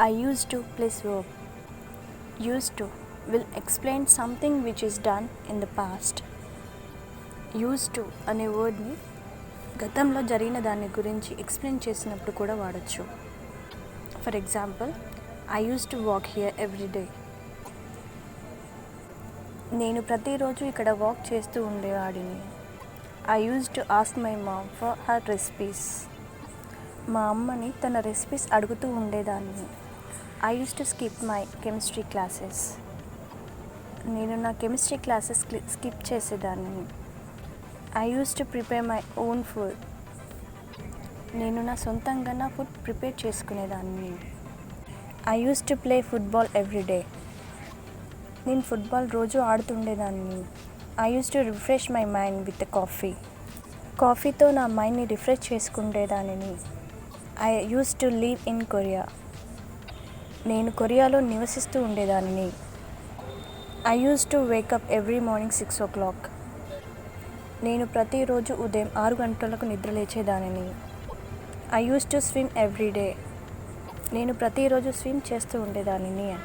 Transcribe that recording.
I used to plus verb. Used to will explain something which is done in the past. Used to అనే వర్డ్ని గతంలో జరిగిన దాని గురించి explain చేసినప్పుడు కూడా వాడచ్చు. For example, I used to walk here every day. నేను ప్రతిరోజు ఇక్కడ వాక్ చేస్తూ ఉండేవాడిని. I used to ask my mom for her recipes. మా అమ్మని తన రెసిపీస్ అడుగుతూ ఉండేదాన్ని. I used to skip my chemistry classes. నేను నా కెమిస్ట్రీ క్లాసెస్ స్కిప్ చేసేదాన్ని. I used to prepare my own food. నేను నా సొంతంగా నా ఫుడ్ ప్రిపేర్ చేసుకునేదాన్ని. I used to play football every day. నేను ఫుట్బాల్ రోజు ఆడుతుండేదాన్ని. I used to refresh my mind with coffee. కాఫీతో నా మైండ్ని రిఫ్రెష్ చేసుకునేదానిని. I used to live in Korea. నేను కొరియాలో నివసిస్తూ ఉండేదానిని. I used to wake up every morning 6 o'clock. నేను ప్రతిరోజు ఉదయం 6 గంటలకు నిద్రలేచేదానిని. I used to swim every day. నేను ప్రతిరోజు స్విమ్ చేస్తూ ఉండేదానిని.